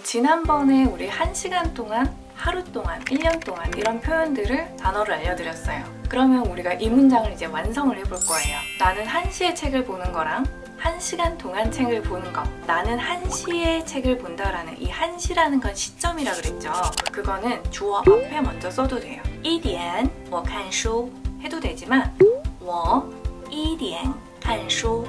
지난번에 우리 1시간 동안, 하루 동안, 1년 동안 이런 표현들을 단어를 알려드렸어요. 그러면 우리가 이 문장을 이제 완성을 해볼 거예요. 나는 1시에 책을 보는 거랑 1시간 동안 책을 보는 거. 나는 1시에 책을 본다라는 이 1시라는 건 시점이라 그랬죠. 그거는 주어 앞에 먼저 써도 돼요. 1点我看书 해도 되지만 我1点看书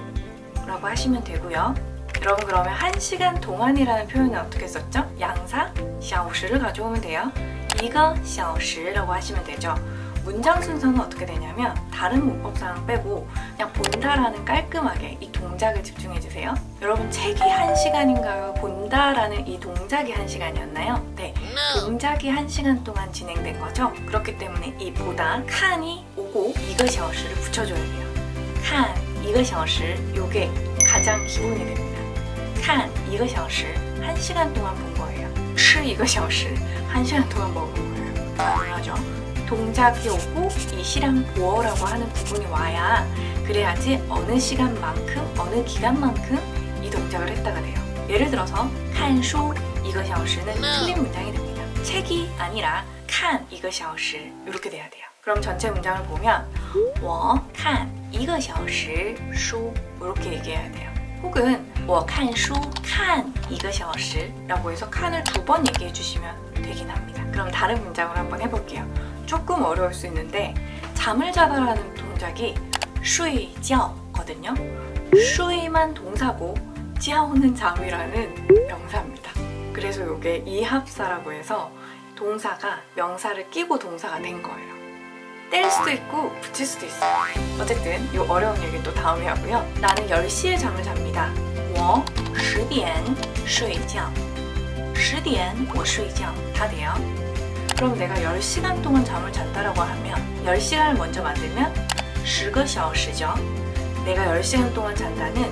라고 하시면 되고요. 여러분 그러면 1시간 동안이라는 표현은 어떻게 썼죠? 양사 小时를 가져오면 돼요. 1个小时라고 하시면 되죠. 문장 순서는 어떻게 되냐면 다른 문법상 빼고 그냥 본다라는 깔끔하게 이 동작을 집중해주세요. 여러분 책이 1시간인가요? 본다라는 이 동작이 1시간이었나요? 네, 동작이 1시간 동안 진행된 거죠. 그렇기 때문에 이 보다 칸이 오고 1个小时를 붙여줘야 돼요. 칸 1个小时 요게 가장 기본이 됩니다. 칸 1个小时 1시간 동안 본 거예요. 吃1个小时 1시간 동안 먹은 거예요. 당연하죠. 동작이 오고 이 시랑 보어라고 하는 부분이 와야 그래야지 어느 시간만큼 어느 기간만큼 이 동작을 했다가 돼요. 예를 들어서 看书1个小时는 틀린 문장이 됩니다. 책이 아니라 看1个小时 이렇게 돼야 돼요. 그럼 전체 문장을 보면 我看1个小时书 이렇게 얘기해야 돼요. 혹은 我看书看1个小时 라고 해서 칸을 2번 얘기해 주시면 되긴 합니다. 그럼 다른 문장을 한번 해볼게요. 조금 어려울 수 있는데 잠을 자다라는 동작이 睡觉거든요. 睡만 동사고 觉는 잠이라는 명사입니다. 그래서 이게 이합사라고 해서 동사가 명사를 끼고 동사가 된 거예요. 뗄 수도 있고 붙일 수도 있어요. 어쨌든 이 어려운 얘기 또 다음에 하고요. 나는 10시에 잠을 잡니다. 我10点睡觉 10点我睡觉 다 돼요. 그럼 내가 10시간 동안 잠을 잤다라고 하면 10시간을 먼저 만들면 10个小时죠. 내가 10시간 동안 잔다는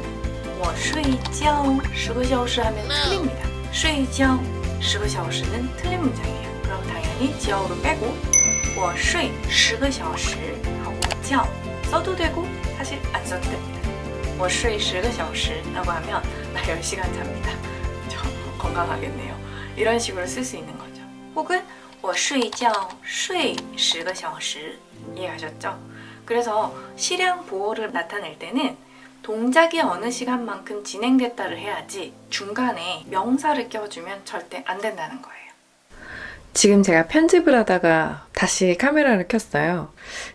我睡觉10个小时 하면 틀립니다. 睡觉10个小时는 틀린 문장이에요. 그럼 당연히 觉를 빼고 我睡10个小时 하고 觉 써도 되고 사실 안 써도 됩니다. 我睡10个小时 라고 하면 나 10시간 잡니다. 저 건강하겠네요. 이런 식으로 쓸 수 있는 거죠. 혹은 我睡觉睡10个小时 이해하셨죠? 그래서 시량 보어를 나타낼 때는 동작이 어느 시간만큼 진행됐다를 해야지 중간에 명사를 껴주면 절대 안 된다는 거예요. 지금 제가 편집을 하다가 다시 카메라를 켰어요.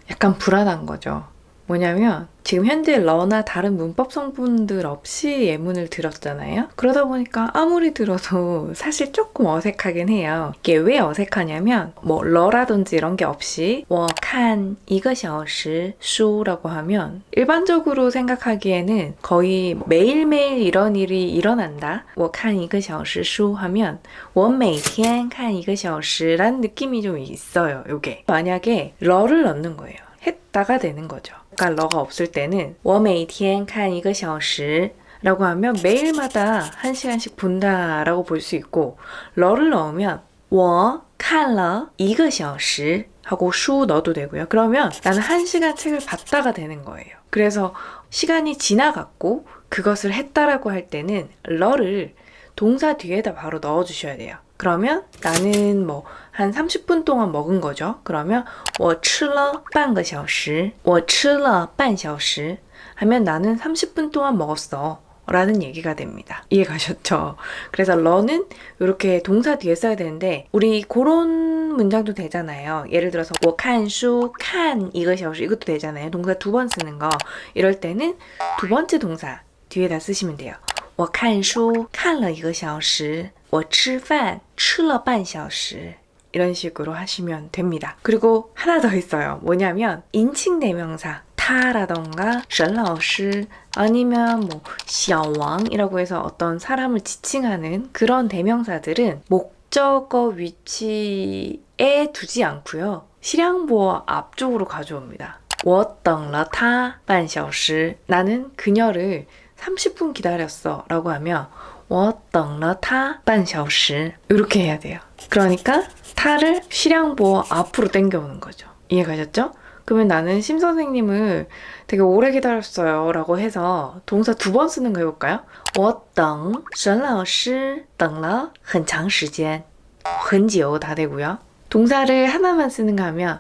약간 불안한 거죠. 뭐냐면 지금 현재 러나 다른 문법 성분들 없이 예문을 들었잖아요. 그러다 보니까 아무리 들어도 사실 조금 어색하긴 해요. 이게 왜 어색하냐면 뭐 러라든지 이런 게 없이 我看1个小时 书라고 하면 일반적으로 생각하기에는 거의 매일매일 이런 일이 일어난다. 我看1个小时 书 하면 我每天看1个小时 라는 느낌이 좀 있어요. 요게 만약에 러를 넣는 거예요. 했다가 되는 거죠. 그러니까 러가 없을 때는 我每天看1个小时 라고 하면 매일마다 1시간씩 본다 라고 볼 수 있고 러를 넣으면 我看了1个小时 하고 슈 넣어도 되고요. 그러면 나는 1시간 책을 봤다가 되는 거예요. 그래서 시간이 지나갔고 그것을 했다라고 할 때는 러를 동사 뒤에다 바로 넣어주셔야 돼요. 그러면 나는 뭐 한 30분 동안 먹은 거죠. 그러면 我吃了半个小时我吃了半小时 하면 나는 30분 동안 먹었어 라는 얘기가 됩니다. 이해 가셨죠? 그래서 러는 이렇게 동사 뒤에 써야 되는데 우리 그런 문장도 되잖아요. 예를 들어서 我看书看1个小时 이것도 되잖아요. 동사 2번 쓰는 거. 이럴 때는 두 번째 동사 뒤에다 쓰시면 돼요. 我看书看了1个小时我吃饭吃了半小时 이런 식으로 하시면 됩니다. 그리고 하나 더 있어요. 뭐냐면 인칭 대명사 타라던가 沈老师 아니면 뭐 小王이라고 해서 어떤 사람을 지칭하는 그런 대명사들은 목적어 위치에 두지 않고요. 시량보어 앞쪽으로 가져옵니다. 我等了他半小时 나는 그녀를 30분 기다렸어 라고 하면 我等了他半小时 이렇게 해야 돼요. 그러니까 타를 시량보어 앞으로 당겨오는 거죠. 이해 가셨죠? 그러면 나는 심 선생님을 되게 오래 기다렸어요 라고 해서 동사 2번 쓰는 거 해볼까요? 我等沈老师等了很长时间很久다 되고요. 동사를 하나만 쓰는 거 하면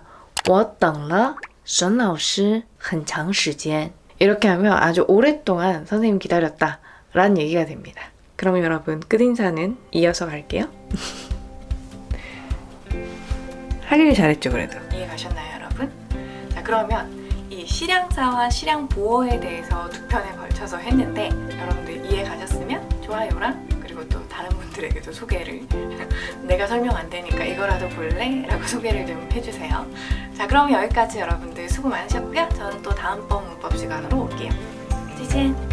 我等了沈老师很长时间이렇게 하면 아주 오랫동안 선생님 기다렸다 라는 얘기가 됩니다. 그럼 여러분 끝인사는 이어서 갈게요. 하기를 잘했죠 그래도. 이해 가셨나요, 여러분? 자, 그러면 이 실향사와 실향보어에 대해서 2편에 걸쳐서 했는데 여러분들 이해 가셨으면 좋아요랑 그리고 또 다른 분들에게도 소개를 내가 설명 안 되니까 이거라도 볼래? 라고 소개를 좀 해주세요. 자, 그럼 여기까지 여러분들 수고 많으셨고요. 저는 또 다음번 문법 시간으로 올게요. 찌진!